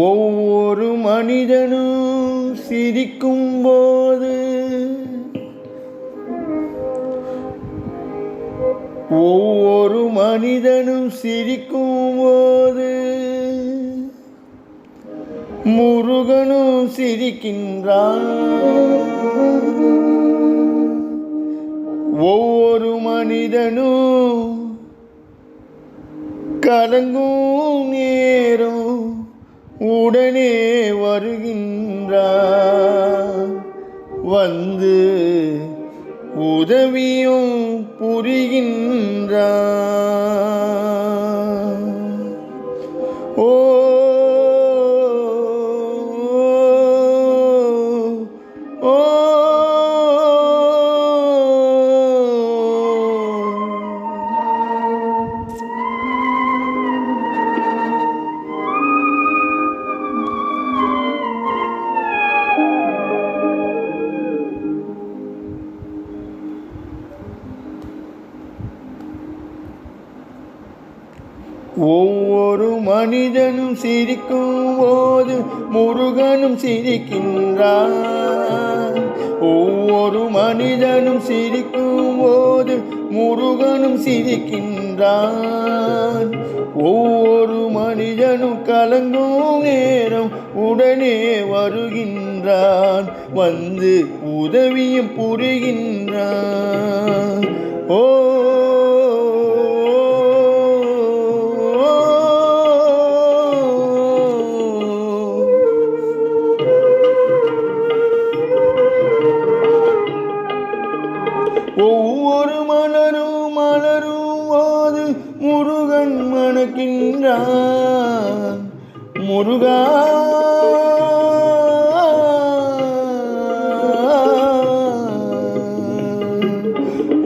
ஒவ்வொரு மனிதனும் சிரிக்கும் போது ஒவ்வொரு மனிதனும் சிரிக்கும் போது முருகனும் சிரிக்கின்றான். ஒவ்வொரு மனிதனும் கலங்கும் நேரம் உடனே வருகின்றான். வந்து உதவியும் புரிகின்றான். ஓ ஓ ஒவ்வொரு மனிதனும் சிரிக்கும் போது முருகனும் சிரிக்கின்றான். ஒவ்வொரு மனிதனும் சிரிக்கும் போது முருகனும் சிரிக்கின்றான். ஒவ்வொரு மனிதனும் கலங்கும் நேரம் உடனே வருகின்றான். வந்து உதவியும் புரிகின்றான். ஓ ஒவ்வொரு மலரும் மலரும் போது முருகன் மணக்கின்றான். முருகா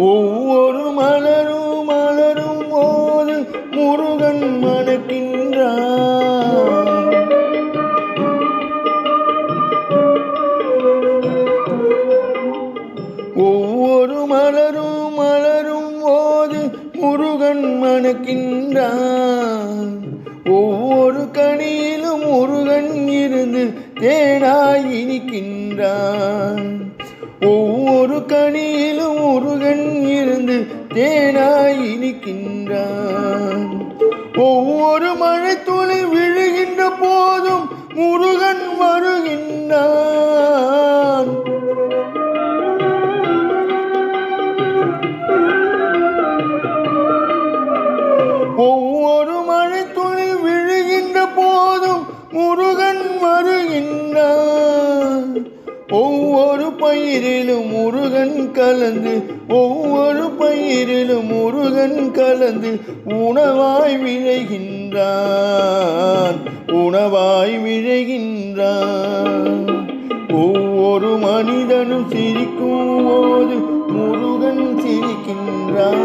ஒவ்வொரு மலரும் மலரும் போது முருகன் மணக்கின்றான். ஒவ்வொரு மலரும் மலரும் போது முருகன் மணக்கின்றான். ஒவ்வொரு கனியிலும் முருகன் இருந்து தேனாய் இனிக்கின்றான். ஒவ்வொரு கனியிலும் முருகன் இருந்து தேனாய் இனிக்கின்றான். ஒவ்வொரு மழை துளி விழுகின்ற போதும் முருகன் வருகின்றான். ஒவ்வொரு மழை துளி விழுகின்ற போதும் முருகன் வருகின்றான். ஒவ்வொரு பயிரிலும் முருகன் கலந்து ஒவ்வொரு பயிரிலும் முருகன் கலந்து உணவாய் விளைகின்றான். உணவாய் விளைகின்றான். ஒவ்வொரு மனிதனும் சிரிக்கும் போது முருகன் சிரிக்கின்றான்.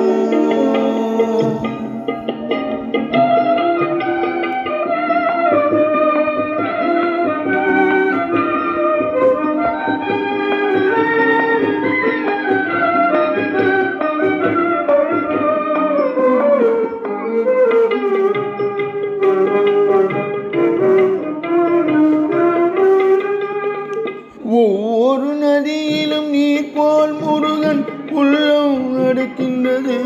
ஒவ்வொரு நதியிலும் நீர் போல் முருகன் உள்ளம் நடக்கின்றது.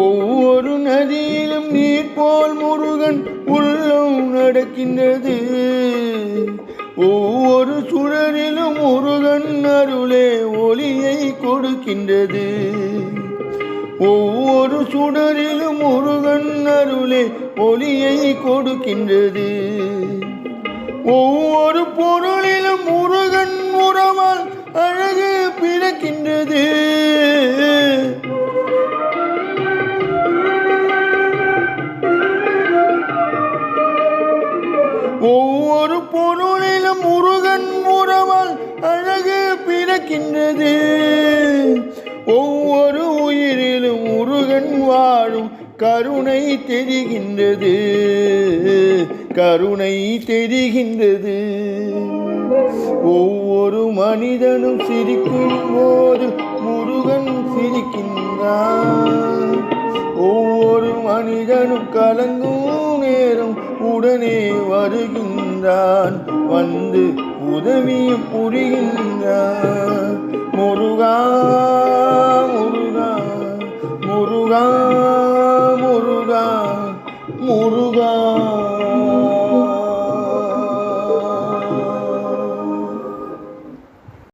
ஒவ்வொரு நதியிலும் நீர் போல் முருகன் உள்ளம் நடக்கின்றது. ஒவ்வொரு சுழலிலும் முருகன் அருளே ஒளியை கொடுக்கின்றது. ஒவ்வொரு சுடரிலும் முருகன் அருளே ஒளியை கொடுக்கின்றது. ஒவ்வொரு பொருளிலும் முருகன் உறவால் அழகு பிறக்கின்றது. ஒவ்வொரு பொருளிலும் முருகன் உறவால் அழகு பிறக்கின்றது. ஒவ்வொரு உயிரிலும் முருகன் வாழும் கருணை தெரிகின்றது. கருணை தெரிகின்றது. ஒவ்வொரு மனிதனும் சிரிக்கும் போது முருகன் சிரிக்கின்றான். நேரம் உடனே வருகின்றான், வந்து உதவியும் புரிகின்றான். முருகா முருகா முருகா முருகா முருகா.